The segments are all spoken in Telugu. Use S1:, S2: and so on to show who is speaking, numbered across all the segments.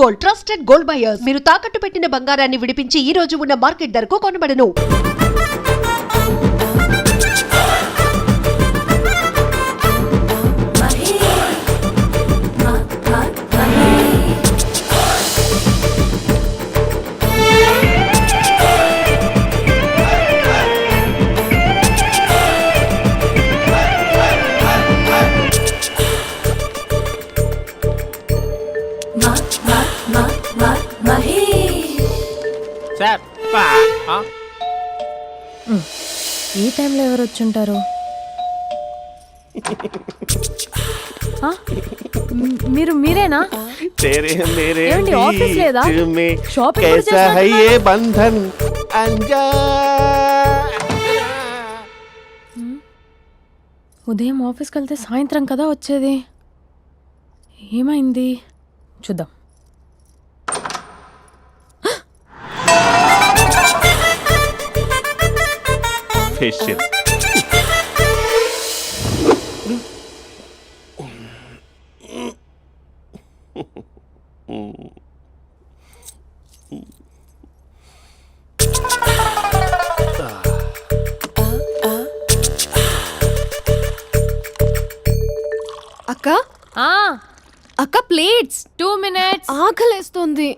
S1: Gold, trusted gold buyers. మీరు తాకట్టు పెట్టిన బంగారాన్ని విడిపించి ఈ రోజు ఉన్న మార్కెట్ ధరకు కొనబడను.
S2: ఈ టైంలో ఎవరు వచ్చుంటారు? మీరేనా? ఏమండి ఆఫీస్ లేదా? షాపింగ్ ఉదయం ఆఫీస్కి వెళ్తే సాయంత్రం కదా వచ్చేది. ఏమైంది చూద్దాం.
S3: ఫేషియల్
S2: అక్క అక్క ప్లేట్స్ 2 minutes ఆకలేస్తుంది.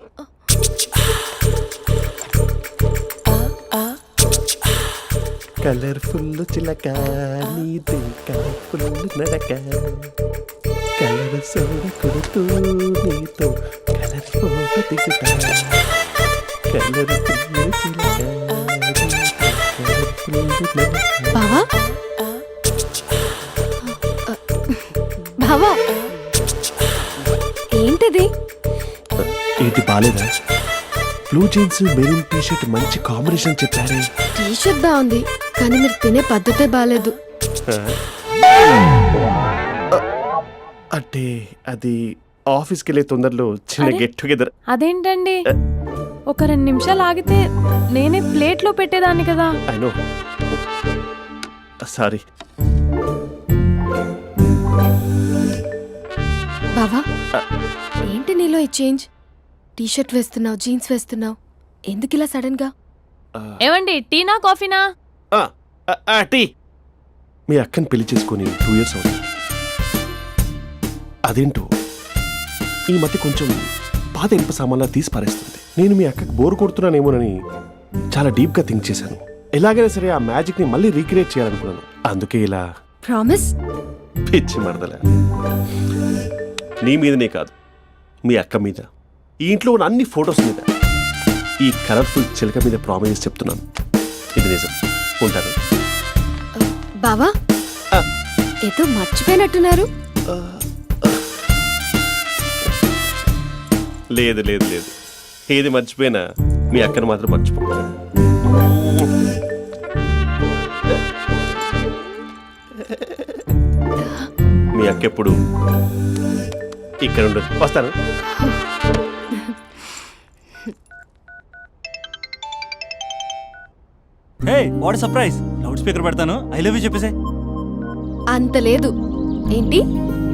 S3: కలర్ఫుల్ చిలక నీదే కలర్ఫుల్ నడక కలర్ సోడ కొడుతూ నీతో కలర్ ఫోటో దిగుతా కలర్ఫుల్ చిలక
S2: బావా బావా ఏంటిది?
S3: ఏంటి బాలేదా? బ్లూ జీన్స్ మెరూన్ టీషర్ట్ మంచి కాంబినేషన్ చెప్పారే.
S2: టీషర్ట్ బాగుంది కానీ మీరు తినే పద్ధతే బాలేదు.
S3: అంటే అది ఆఫీస్కి వెళ్ళే తొందరలో చిన్న గెట్ టుగెదర్.
S2: అదేంటండి, ఒక 2 నిమిషాలు ఆగితే నేనే ప్లేట్లో పెట్టేదాన్ని కదా.
S3: I know, sorry.
S2: బావా ఏంటి నీలో ఈ చేంజ్? టీషర్ట్ వేస్తున్నావు, జీన్స్ వేస్తున్నావు, ఎందుకు ఇలా సడన్ గా? ఏమండి టీనా కాఫీనా?
S3: టీ. మీ అక్కని పెళ్లి చేసుకుని 2 years అవుతుంది. అదేంటో ఈ మధ్య కొంచెం పాత ఇనుప సామాన్లా తీసి పారేస్తుంది. నేను మీ అక్కకి బోరు కొడుతున్నానేమోనని చాలా డీప్గా థింక్ చేశాను. ఎలాగైనా సరే ఆ మ్యాజిక్ ని మళ్ళీ రీక్రియేట్ చేయాలనుకున్నాను. అందుకే ఇలా.
S2: ప్రామిస్?
S3: పిచ్చి మరదల, నీ మీదనే కాదు, మీ అక్క మీద, ఈ ఇంట్లో ఉన్న అన్ని ఫొటోస్ మీద, ఈ కలర్ఫుల్ చిలక మీద ప్రామిస్ చెప్తున్నాను. ఇది నిజం. ఉంటాను.
S2: బావా ఏదో మర్చిపోయినట్టున్నారు.
S3: లేదు లేదు లేదు, ఏది మర్చిపోయినా మీ అక్కను మాత్రం మర్చిపో. మీ అక్క ఎప్పుడు ఇక్కడ ఉండదు. వస్తాను.
S4: Hey what surprise. Loud speaker పెడతాను, ఐ లవ్ యూ చెప్పేసే.
S2: అంత లేదు. ఏంటి,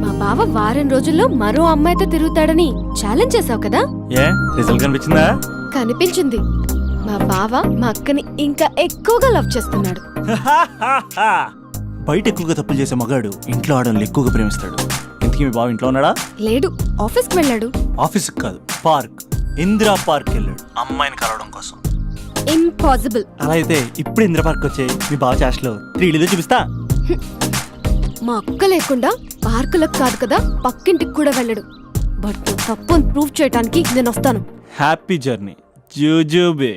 S2: మా బావ వారం రోజుల్లో మరో అమ్మాయితో తిరుగుతాడని ఛాలెంజ్ చేసావు కదా?
S4: ఏ రిజల్ట్ కనిపించిందా?
S2: కనిపించింది. మా బావ మా అక్కని ఇంకా ఎక్కువగా లవ్ చేస్తున్నాడు.
S4: బయట ఎక్కువగా తప్పులు చేసే మగాడు ఇంట్లో ఆడవాళ్ళని ఎక్కువగా ప్రేమిస్తాడు. ఇంతకీ మీ బావ ఇంట్లో ఉన్నాడా?
S2: లేడు, ఆఫీస్కి వెళ్ళాడు.
S4: ఆఫీస్కి కాదు, పార్క్, ఇందిరా పార్క్ వెళ్ళాడు అమ్మాయిని కలవడం కోసం.
S2: ఇంపాసిబుల్.
S4: అలా అయితే ఇప్పుడు ఇందిరా పార్క్ వచ్చే మీ బావ చాష్లో 3Dలో చూపిస్తా.
S2: మా అక్క లేకుండా పార్కులకు కాదు కదా పక్కింటికి కూడా వెళ్ళడు. బట్ తప్పు ప్రూవ్ చేయడానికి నేను వస్తాను.
S4: హ్యాపీ జర్నీ జూజూబే.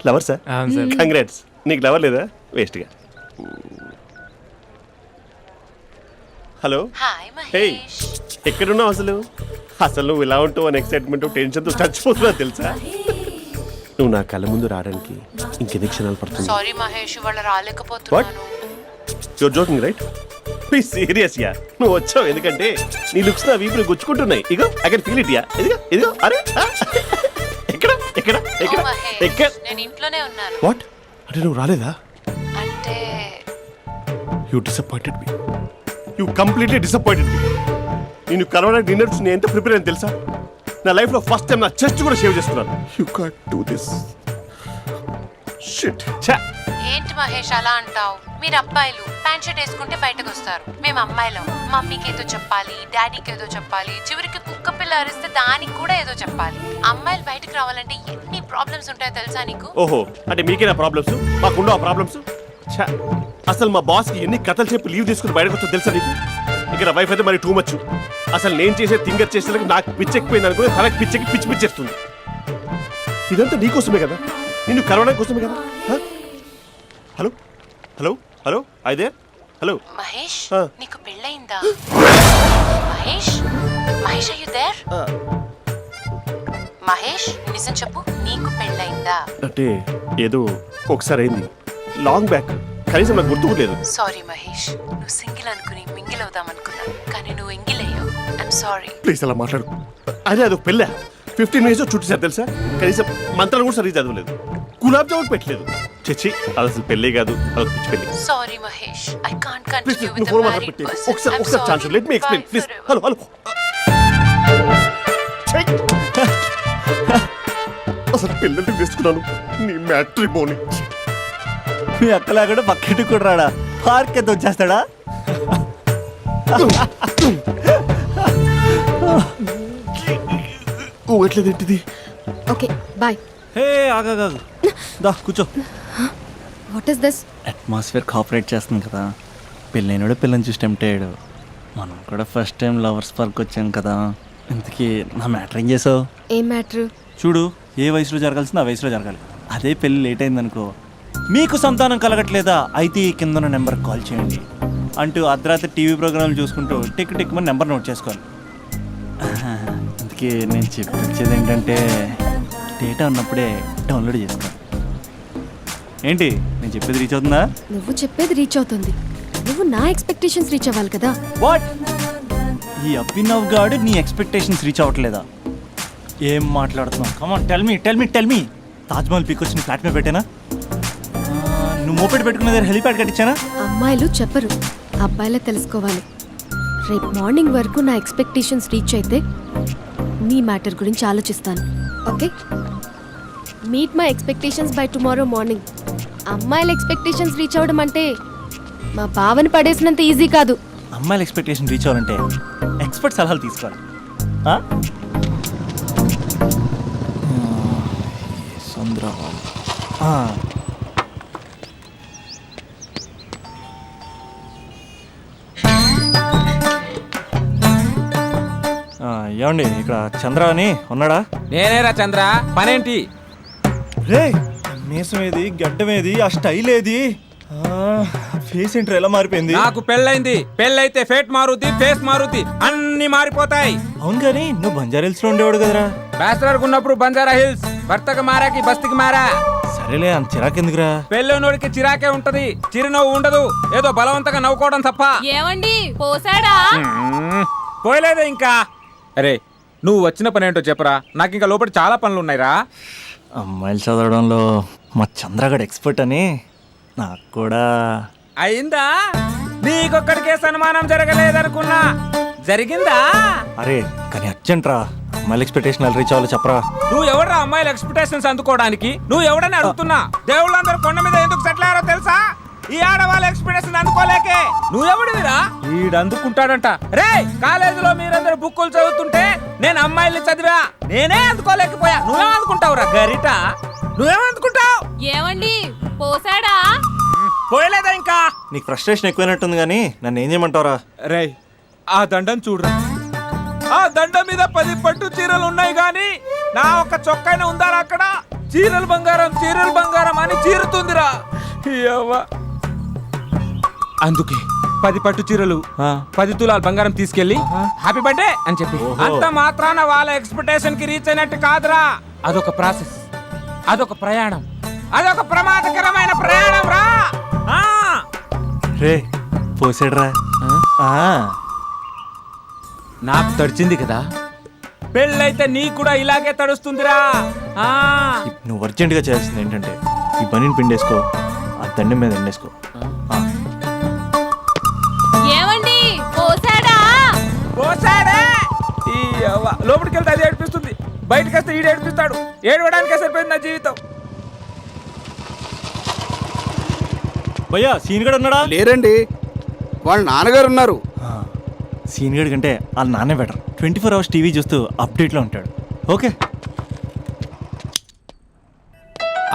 S3: Lover sir? కంగ్రాట్స్. నీకు లవర్ లేదా? వేస్ట్గా. హలో. హే, ఎక్కడున్నావు అసలు? అసలు నువ్వు ఇలా ఉంటావు అని ఎక్సైట్మెంట్ టెన్షన్తో చచ్చిపోతున్నా తెలుసా? నువ్వు నా కళ్ళ ముందు రావడానికి ఇంకెన్ని క్షణాలు పడుతుంది?
S1: సారీ మహేష్, వాళ్ళు రాలేకపోతున్నాను.
S3: Your joking right? Please serious yeah. నువ్వు వచ్చావు ఎందుకంటే నీ లుక్స్ నా వీపుని గుచ్చుకుంటున్నాయి. ఇగో I can feel it yeah. ఇదిగో ఇదిగో. అరే ఎక్కడ ఎక్కడ ఎక్కడ ఎక్కడ?
S1: నేను ఇంట్లోనే ఉన్నాను.
S3: వాట్ అంటే నువ్వు రాలేదా?
S1: అంటే
S3: you disappointed me. You completely disappointed me. నేను కలవడానికి డిన్నర్స్ నేను ఎంత ప్రిపేర్ అని తెలుసా? నా లైఫ్లో ఫస్ట్ టైం నా చెస్ట్ కూడా సేవ్ చేస్తున్నాను. You can't do this shit.
S5: ఏంటి మహేష్ అలా అంటావు? మీరు అబ్బాయిలు ప్యాంట్ షర్ట్ వేసుకుంటే బయటకు వస్తారు. మేము అమ్మాయిలం మమ్మీకి ఏదో చెప్పాలి, డాడీకి ఏదో చెప్పాలి, చివరికి కుక్క పిల్ల అరిస్తే దానికి కూడా ఏదో చెప్పాలి. అమ్మాయిలు బయటకు రావాలంటే ఎన్ని ప్రాబ్లమ్స్ ఉంటాయో తెలుసా నీకు?
S3: ఓహో, అంటే మీకేనా ప్రాబ్లమ్స్? మాకుండా ఆ ప్రాబ్లమ్స్? అసలు మా బాస్కి ఎన్ని కథలు చెప్పి లీవ్ తీసుకుని బయటకు వచ్చో తెలుసా నీకు? ఇక్కడ వైఫ్ అయితే మరి టూ మచ్. అసలు నేను చేసే థింగర్ చేసేందుకు నాకు పిచ్చెక్కిపోయింది అనుకుని తనకి పిచ్చెక్కి పిచ్చి పిచ్చేస్తుంది. ఇదంతా నీకోసమే కదా, నిన్ను కలవడానికి కోసమే కదా. హలో హలో హలో అయితే హలో
S5: మహేష్ నీకు పెళ్ళయిందా? Mahesh Mahesh are you there? మహేష్ నిజం చెప్పు, నీకు పెళ్ళయిందా?
S3: అంటే ఏదో ఒకసారి అయింది, లాంగ్ బ్యాక్, కనీసం నాకు గుర్తుకు లేదు.
S5: సారీ మహేష్, నువ్వు సింగిల్ అనుకుని మింగిల్ అవుదాం అనుకున్నా, కానీ నువ్వు ఎంగిల్ అయ్యావు. I'm sorry.
S3: ప్లీజ్ అలా మాట్లాడు. అదే అదొక పెళ్ళా, 15 minutes చుట్టేసారు తెలుసా? కనీసం మంత్రాలు కూడా సరిగ్గా చదవలేదు, గులాబ్ జామున్ పెట్టలేదు. చచ్చి, అది అసలు పెళ్ళే కాదు, అదొక పిచ్చి పెళ్ళి.
S5: Sorry Mahesh, I can't
S3: please
S5: continue with
S3: నువ్వు
S5: ద
S3: ఫోన్
S5: మ్యారీడ్
S3: మాట్లాడి
S5: పర్సన్.
S3: ఒకసారి chance let me explain please. Hello hello. అసలు పెళ్ళంటే వేసుకున్నాను నీ మ్యాట్రిమోని.
S4: మీ అక్కలాగా పక్కింటి కూడా రాడా, పార్క్ ఎంత వచ్చేస్తాడా?
S3: ఓ ఎట్లేదేంటిది?
S2: Okay bye.
S4: హే ఆగా దా కూర్చో.
S2: What is this?
S4: Atmosphere cooperate చేస్తుంది కదా. పెళ్ళైనడు పిల్లని చూసి టెంప్ట్ అయ్యాడు. మనం కూడా ఫస్ట్ టైం లవర్స్ పార్క్ వచ్చాం కదా. ఇంతకీ నా మ్యాటర్ ఏం చేసావు?
S2: ఏం మ్యాటర్?
S4: చూడు, ఏ వయసులో జరగాల్సిందో ఆ వయసులో జరగాలి. అదే పెళ్ళి లేట్ అయిందనుకో, మీకు సంతానం కలగట్లేదా అయితే ఈ కింద ఉన్న నెంబర్కి కాల్ చేయండి అంటూ అర్ధరాత్రి టీవీ ప్రోగ్రాంలు చూసుకుంటూ టిక్ టిక్ మన నెంబర్ నోట్ చేసుకోవాలి. అందుకే నేను చెప్పించేది ఏంటంటే డేటా ఉన్నప్పుడే డౌన్లోడ్ చేసుకోవాలి. ఏంటి నేను చెప్పేది రీచ్ అవుతుందా?
S2: నువ్వు చెప్పేది రీచ్ అవుతుంది, నువ్వు నా ఎక్స్పెక్టేషన్స్ రీచ్ అవ్వాలి కదా.
S4: వాట్? ఈ అభినవ్ గాడు నీ ఎక్స్పెక్టేషన్స్ రీచ్ అవ్వట్లేదా? ఏం మాట్లాడుతున్నావు? Come on tell me. Taj Mahal peak వచ్చి నీ ఫ్లాట్ మీద పెట్టానా? నువ్వు మోపెట్ పెట్టుకున్న దగ్గర హెలిప్యాడ్ కట్టించానా?
S2: అమ్మాయిలు చెప్పరు, అబ్బాయిలే తెలుసుకోవాలి. రేపు మార్నింగ్ వరకు నా ఎక్స్పెక్టేషన్స్ రీచ్ అయితే నీ మ్యాటర్ గురించి ఆలోచిస్తాను. Okay, meet my expectations by tomorrow morning. అమ్మాయిల ఎక్స్పెక్టేషన్స్ రీచ్ అవ్వడం అంటే మా బావని పడేసినంత ఈజీ కాదు.
S4: అమ్మాయిల ఎక్స్పెక్టేషన్ రీచ్ అవ్వాలంటే ఎక్స్పర్ట్ సలహాలు తీసుకోవాలి. ఏమండి, ఇక్కడ చంద్ర అని ఉన్నాడా?
S6: నేనేరా చంద్ర, పనేంటి?
S4: రే, మీసం ఏది, గడ్డం ఏది, ఆ స్టైల్ ఏది, ఫేస్ ఏంట్రా ఎలా మారిపోయింది?
S6: నాకు పెళ్ళైంది, పెళ్ళైతే ఫేట్ మారుద్ది, ఫేస్ మారుద్ది, అన్ని మారిపోతాయి.
S4: అవును కానీ నువ్వు బంజారా హిల్స్ లో ఉండేవాడు కదరా.
S6: బ్యాచిలర్ ఉన్నప్పుడు బంజారా హిల్స్, భర్తకు మారాకి బస్తికి మారా.
S4: సరేలే, అంత చిరాకెందుకురా?
S6: పెళ్ళోనోడికి చిరాకే ఉంటది, చిరునవ్వు ఉండదు, ఏదో బలవంతంగా నవ్వుకోవడం తప్ప.
S2: ఏమండి పోసాడా?
S6: పోయలేదే ఇంకా. అరే నువ్వు వచ్చిన పని ఏంటో చెప్పరా, నాకు ఇంకా లోపల చాలా పనులు ఉన్నాయిరా.
S4: అమ్మాయిలు చదవడంలో మా చంద్రగడ్ ఎక్స్పర్ట్ అని నాకు కూడా
S6: అయిందా? నీకొక్కడికే సన్మానం జరగలేదనుకున్నా, జరిగిందా?
S4: అరే కానీ అర్జెంట్ రా, అమ్మాయిల ఎక్స్పెక్టేషన్ రీచ్ అవ్వాలో చెప్పరా.
S6: నువ్వు ఎవడరా అమ్మాయిల ఎక్స్పెక్టేషన్స్ అందుకోవడానికి? నువ్వు ఎవడని అడుగుతున్నా. దేవుళ్ళందరూ కొండ మీద ఎందుకు సెటిల్ అయ్యారో తెలుసా? ఈ ఆడవాళ్ళ ఎక్స్పెక్టేషన్ అందుకోలేకే. నువ్వెవడివిరా? వీడు అందుకుంటాడంట. రే, కాలేజీలో మీరందరూ బుక్కులు చదువుతుంటే నేను అమ్మాయిల్ని చదివా, నేనే అందుకోలేకపోయా. నువ్వేం అందుకుంటావురా గరిట? నువ్వేం అందుకుంటావు?
S2: ఏమండి పోసాడా?
S6: పోయలేదా ఇంకా?
S4: నీకు ఫ్రస్ట్రేషన్ ఎక్కువైనట్టుంది కానీ నన్ను ఏం చేయమంటావురా?
S6: రే, ఆ దండం చూడరా. ఆ దండం మీద 10 పట్టు చీరలు ఉన్నాయి గాని నా ఒక్క చొక్కాయిన ఉందారా అక్కడ? చీరలు బంగారం అని చీరుతుందిరా. అందుకే 10 పట్టు చీరలు, 10 తులాల బంగారం తీసుకెళ్లి హ్యాపీ బర్త్డే అని చెప్పి. అంత మాత్రాన వాళ్ళ ఎక్స్పెక్టేషన్ కి రీచ్ అయినట్టు కాదురా. అదొక ప్రాసెస్, అదొక ప్రయాణం, అదొక ప్రమాదకరమైన ప్రయాణం రా.
S4: రే పోసాడురా.
S6: నాకు తడిచింది కదా, పెళ్ళైతే నీ కూడా ఇలాగే తడుస్తుందిరా.
S4: నువ్వు అర్జెంటుగా చేయాల్సింది ఏంటంటే ఈ పనిని పిండేసుకో, ఆ దండం మీద ఎండేసుకో.
S2: ఏమండి
S6: చేస్తే ఈడు ఏడిపిస్తాడు. ఏడవడానికే సరిపోయింది నా జీవితం.
S4: భయ్యా సీన్ గడు ఉన్నాడా?
S7: లేరండి, వాళ్ళ నాన్నగారు ఉన్నారు.
S4: సీన్ గడి కంటే వాళ్ళ నాన్నే బెటర్. 24 hours టీవీ చూస్తూ అప్డేట్లో ఉంటాడు. ఓకే.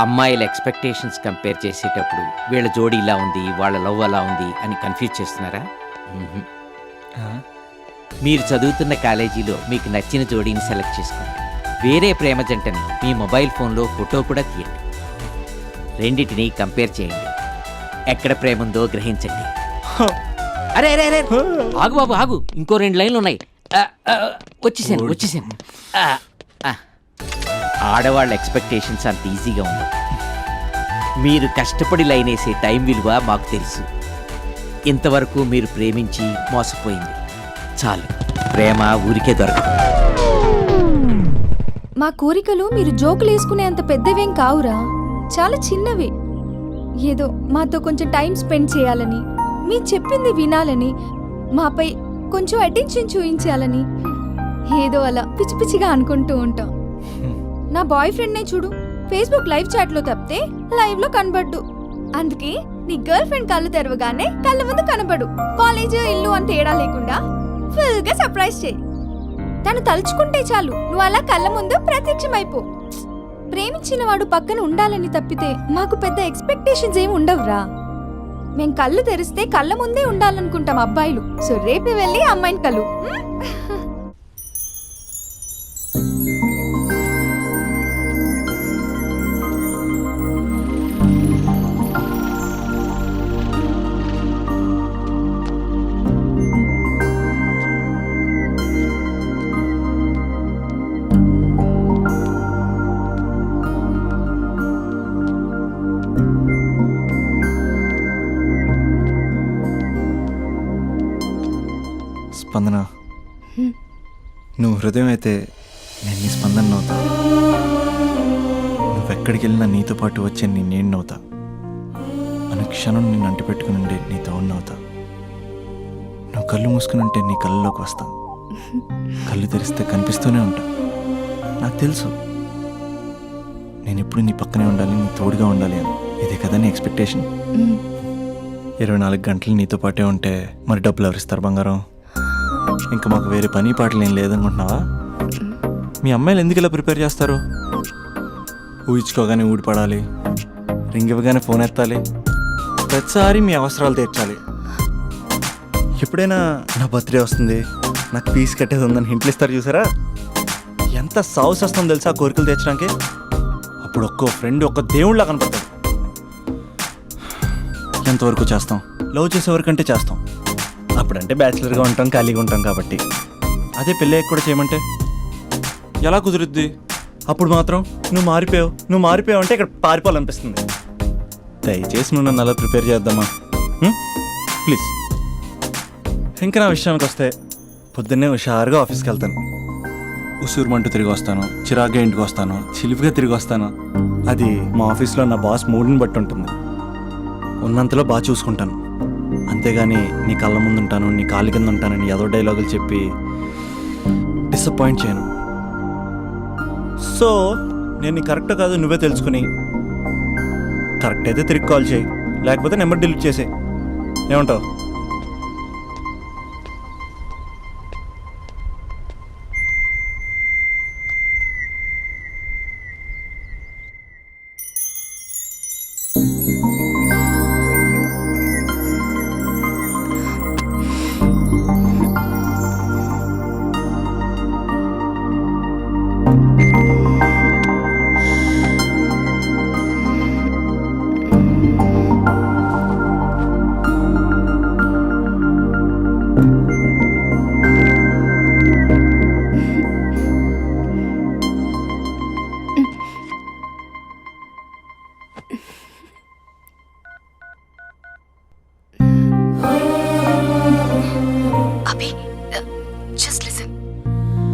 S8: అమ్మాయిల ఎక్స్పెక్టేషన్స్ కంపేర్ చేసేటప్పుడు వీళ్ళ జోడి ఇలా ఉంది, వాళ్ళ లవ్ అలా ఉంది అని కన్ఫ్యూజ్ చేస్తున్నారా? మ్మ్హ్మ్. మీరు చదువుతున్న కాలేజీలో మీకు నచ్చిన జోడీని సెలెక్ట్ చేసుకోండి. వేరే ప్రేమ జంటని మీ మొబైల్ ఫోన్లో ఫోటో కూడా తీయండి. రెండింటిని కంపేర్ చేయండి. ఎక్కడ ప్రేమ ఉందో గ్రహించండి. అరే అరే అరే ఆగు బాబు ఆగు, ఇంకో 2 లైన్లు ఉన్నాయి. వచ్చేసాను. ఆడవాళ్ళ ఎక్స్పెక్టేషన్స్ అంత ఈజీగా ఉండవు. మీరు కష్టపడి లైన్ వేసే టైం విలువ మాకు తెలుసు. ఇంతవరకు మీరు ప్రేమించి మోసపోయింది చాలు. ప్రేమ ఊరికే దొరకదు.
S2: మా కోరికలు మీరు జోకులు వేసుకునేంత పెద్దవేం కావురా, చాలా చిన్నవి. ఏదో మాతో కొంచెం టైం స్పెండ్ చేయాలని, మీ చెప్పింది వినాలని, మాపై కొంచెం అటెన్షన్ చూపించాలని ఏదో అలా పిచ్చి పిచ్చిగా అనుకుంటూ ఉంటాం. నా బాయ్ ఫ్రెండ్నే చూడు, ఫేస్బుక్ లైవ్ చాట్లో తప్పితే లైవ్లో కనబడ్డు. అందుకే నీ గర్ల్ ఫ్రెండ్ కళ్ళు తెరవగానే కళ్ళ ముందు కనబడు. కాలేజ్ ఇల్లు అని తేడా లేకుండా ఫుల్గా సర్ప్రైజ్ చేయి. తను తలుచుకుంటే చాలు నువ్వు అలా కళ్ళ ముందు ప్రత్యక్షమైపో. ప్రేమించిన వాడు పక్కన ఉండాలని తప్పితే మాకు పెద్ద ఎక్స్పెక్టేషన్స్ ఏమి ఉండవురా. మేం కళ్ళు తెరిస్తే కళ్ళ ముందే ఉండాలనుకుంటాం అబ్బాయిలు. సో రేపు వెళ్ళి అమ్మాయిని కలు.
S4: స్పందన, నువ్వు హృదయం అయితే నేను నీ స్పందన నవ్వుతా. నువ్వెక్కడికి వెళ్ళినా నీతో పాటు వచ్చే నేను నవ్వుతా. అనుక్షణం నిన్ను అంటిపెట్టుకుని ఉండే నీ తోడు నవ్వుతా. నువ్వు కళ్ళు మూసుకుని ఉంటే నీ కళ్ళలోకి వస్తా. కళ్ళు తెరిస్తే కనిపిస్తూనే ఉంటా. నాకు తెలుసు నేను ఎప్పుడు నీ పక్కనే ఉండాలి, నీ తోడుగా ఉండాలి అని. ఇదే కదా నీ ఎక్స్పెక్టేషన్. 24 గంటలు నీతో పాటే ఉంటే మరి డబ్బులు ఎవరిస్తారు బంగారం? ఇంకా మాకు వేరే పని పాటలు ఏం లేదనుకుంటున్నావా? మీ అమ్మాయిలు ఎందుకు ఇలా ప్రిపేర్ చేస్తారు? ఊహించుకోగానే ఊడిపడాలి, రింగ్ ఇవ్వగానే ఫోన్ ఎత్తాలి, ప్రతిసారి మీ అవసరాలు తీర్చాలి. ఎప్పుడైనా నా బర్త్డే వస్తుంది, నాకు ఫీజు కట్టేది ఉందని హింట్లు ఇస్తారు చూసారా? ఎంత సాహసం వస్తుందో తెలుసా కోరికలు తీర్చడానికి. అప్పుడు ఒక్కో ఫ్రెండ్ ఒక్క దేవుళ్ళ కనపడతాడు. ఎంతవరకు చేస్తాం? లవ్ చేసేవరకంటే చేస్తాం. అప్పుడంటే బ్యాచిలర్గా ఉంటాం, ఖాళీగా ఉంటాం కాబట్టి. అదే పెళ్ళయ్యాక కూడా చేయమంటే ఎలా కుదురుద్ది? అప్పుడు మాత్రం నువ్వు మారిపోయావు అంటే ఇక్కడ పారిపోవాలనిపిస్తుంది. దయచేసి నువ్వు నన్ను అలా ప్రిపేర్ చేద్దామా ప్లీజ్. ఇంకా నా విషయానికి వస్తే పొద్దున్నే హుషారుగా ఆఫీస్కి వెళ్తాను. ఉసూరుమంటూ తిరిగి వస్తాను, చిరాగ్గా ఇంటికి వస్తాను, చిలిపిగా తిరిగి వస్తాను. అది మా ఆఫీస్లో నా బాస్ మూడ్ని బట్టి ఉంటుంది. ఉన్నంతలో బాగా చూసుకుంటాను, అంతేగాని నీ కళ్ళ ముందు ఉంటాను, నీ కాళ్ళ కింద ఉంటానని ఏదో డైలాగులు చెప్పి డిసప్పాయింట్ చేయను. సో నేను నీ కరెక్టో కాదు నువ్వే తెలుసుకుని, కరెక్ట్ అయితే తిరిగి కాల్ చేయి, లేకపోతే నెంబర్ డిలీట్ చేసే. ఏమంటావు?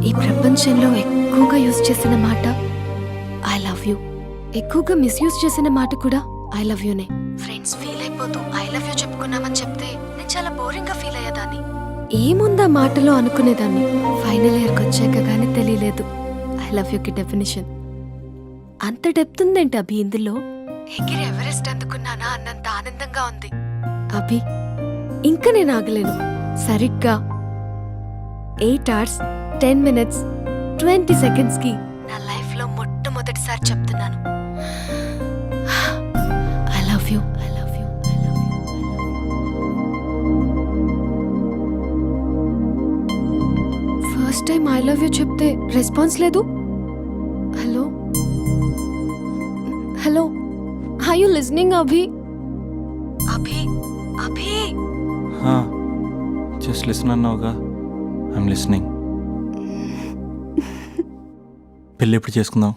S2: ఈ ప్రపంచంలో ఎక్కువగా యూజ్ చేసిన మాట ఐ లవ్ యూ, ఎక్కువగా మిస్యూజ్ చేసిన మాట కూడా ఐ లవ్ యూనే. ఫ్రెండ్స్ ఫీల్ అయిపోతూ ఐ లవ్ యూ చెప్పుకున్నామని చెప్తే నేను చాలా బోరింగ్ గా ఫీల్ అయ్యేదాన్ని. ఏముందా మాటలో అనుకునేదాన్ని. ఫైనల్ ఇయర్కి వచ్చాక కానీ తెలియలేదు ఐ లవ్ యూకి డెఫినేషన్. అంత డెప్త్ ఉందేంటి అభి ఇందులో? ఎగిరి ఎవరెస్ట్ అందుకున్నానా అన్నంత ఆనందంగా ఉంది అభి. ఇంకా నేను ఆగలేను. సరిగ్గా 8 hours 10 minutes 20 seconds కి నా లైఫ్ లో మొట్టమొదటిసారి చెప్తున్నాను, I love you, I love you, I love you. First time I love you చెప్తే రెస్పాన్స్ లేదు. Hello hello, are you listening Abhi? Abhi Abhi
S4: just listen అన్నావుగా, ఐఎమ్ లిసనింగ్. పెళ్ళి ఎప్పుడు చేసుకుందాం?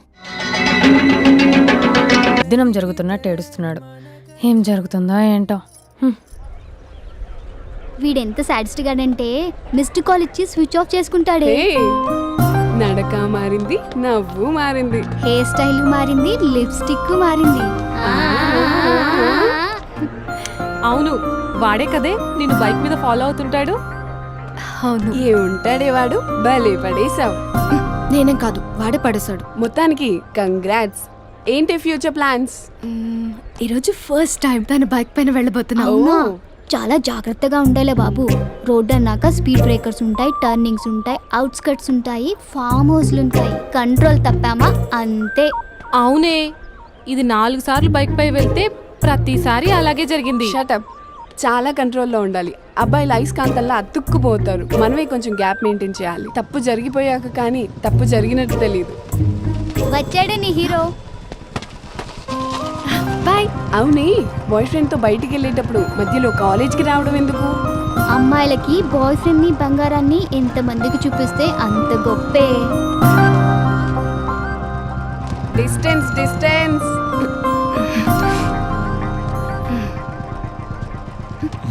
S9: దినం జరుగుతున్నట్టు ఏడుస్తున్నాడు. ఏం జరుగుతుందో ఏంటో.
S10: వీడెంత సాడిస్ట్ గాడంటే మిస్డ్ కాల్ ఇచ్చి స్విచ్ ఆఫ్ చేసుకుంటాడే.
S11: నడక మారింది, నవ్వు మారింది,
S10: హెయిర్ స్టైల్ మారింది, లిప్స్టిక్ మారింది.
S11: అవును వాడే కదే నిన్ను బైక్ మీద ఫాలో అవుతుంటాడు.
S2: అవును,
S11: ఏ ఉంటాడే వాడు, భలే పడేశావు.
S2: నేనేం కాదు, వాడే పడేశాడు.
S11: మొత్తానికి కంగ్రాట్స్. ఏంటి ఫ్యూచర్ ప్లాన్స్?
S2: ఈరోజు ఫస్ట్ టైం తన బైక్ పైన వెళ్ళబోతున్నా.
S10: అవునా? చాలా జాగ్రత్తగా ఉండాలే బాబు. రోడ్ అన్నాక స్పీడ్ బ్రేకర్స్ ఉంటాయి, టర్నింగ్స్ ఉంటాయి, అవుట్స్కట్స్ ఉంటాయి, ఫామ్ హౌస్లు ఉంటాయి. కంట్రోల్ తప్పామా అంతే.
S11: అవునే, ఇది 4 సార్లు బైక్ పై వెళ్తే ప్రతిసారి అలాగే జరిగింది. షటప్. చాలా కంట్రోల్లో ఉండాలి. అబ్బాయిలు అయస్కాంతల్లా అతుక్కుపోతారు. మనమే కొంచెం గ్యాప్ మెయింటైన్ చేయాలి. తప్పు జరిగిపోయాక కానీ తప్పు జరిగినట్టు తెలియదు.
S10: వచ్చాడే నీ హీరో.
S2: బాయ్.
S11: అవునే, బాయ్ ఫ్రెండ్ తో బయటికి వెళ్ళేటప్పుడు మధ్యలో కాలేజ్కి రావడం ఎందుకు?
S10: అమ్మాయిలకి బాయ్ ఫ్రెండ్ ని బంగారాన్ని ఎంత మందికి చూపిస్తే అంత గొప్పే.
S11: Distance distance.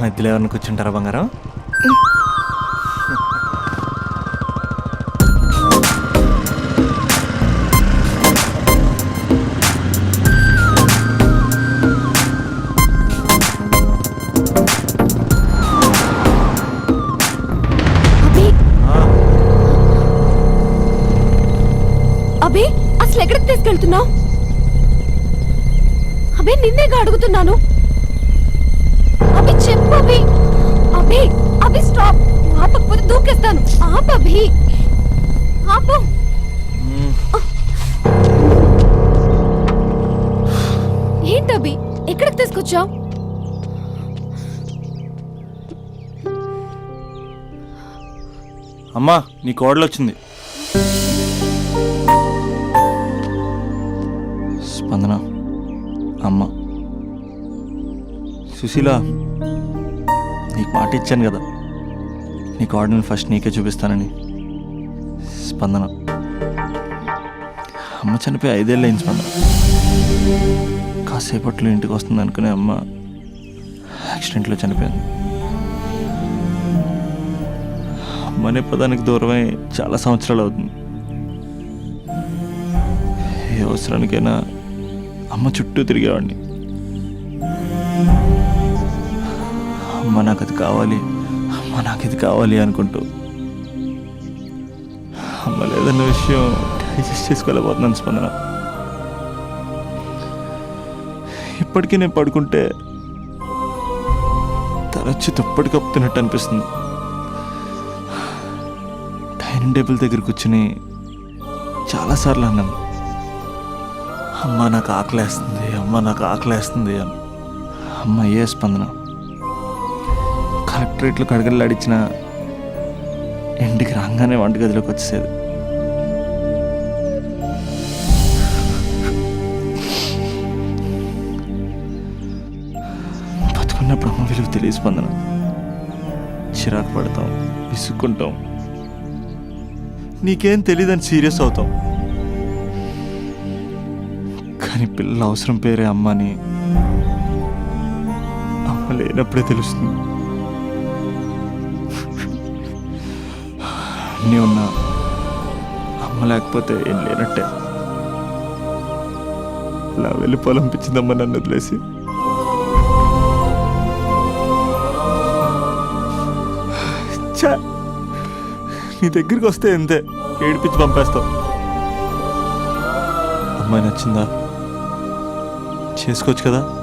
S4: మధ్యలో ఎవరిని కూర్చుంటారా బంగారం?
S2: అభి అసలు ఎక్కడికి తీసుకెళ్తున్నావు? అభి నిన్నేగా అడుగుతున్నాను. అభి చెప్పు అభి. అభి అభి స్టాప్. ఆపకపోతే దూకేస్తాను. ఆపు అభి, ఆపు. ఏంటి అభి, ఎక్కడికి తీసుకొచ్చావు?
S4: అమ్మా, నీ కోడలు వచ్చింది. స్పందన అమ్మ. సుశీల, నీకు మాట ఇచ్చాను కదా, నీ కోడల్ని ఫస్ట్ నీకే చూపిస్తానని. స్పందన, అమ్మ చనిపోయి 5 ఏళ్ళు అయింది స్పందన. కాసేపట్లో ఇంటికి వస్తుంది అనుకునే అమ్మ యాక్సిడెంట్లో చనిపోయింది. అమ్మనే పదానికి దూరమై చాలా సంవత్సరాలు అవుతుంది. ఏ అవసరానికైనా అమ్మ చుట్టూ తిరిగేవాడిని. అమ్మ నాకు అది కావాలి, అమ్మ నాకు ఇది కావాలి అనుకుంటూ అమ్మ లేదన్న విషయం డైజెస్ట్ చేసుకోలేకపోతున్నాను స్పందన. ఇప్పటికీ నేను పడుకుంటే తలొచ్చి దుప్పటి కప్పుతున్నట్టు అనిపిస్తుంది. డైనింగ్ టేబుల్ దగ్గర కూర్చుని చాలాసార్లు అన్నాను, అమ్మ నాకు ఆకలేస్తుంది, అమ్మ నాకు ఆకలేస్తుంది అని. అమ్మ ఏ స్పందన. కలెక్టరేట్లో కడగలాడిచ్చిన ఇంటికి రాగానే వంటగదిలోకి వచ్చేది. బతుకున్నప్పుడు అమ్మ విలువ తెలియ స్పందన. చిరాకు పడతాం, విసుక్కుంటాం, నీకేం తెలియదని సీరియస్ అవుతాం. కానీ పిల్లల అవసరం పేరే అమ్మని అమ్మ లేనప్పుడే తెలుస్తుంది. అన్నీ ఉన్నా అమ్మ లేకపోతే ఏం లేనట్టే. ఇలా వెళ్ళిపోవాలనిపించిందమ్మ నన్ను వదిలేసి. నీ దగ్గరికి వస్తే ఎంతే ఏడిపించి పంపేస్తావు. అమ్మాయి నచ్చిందా? చేసుకోవచ్చు కదా.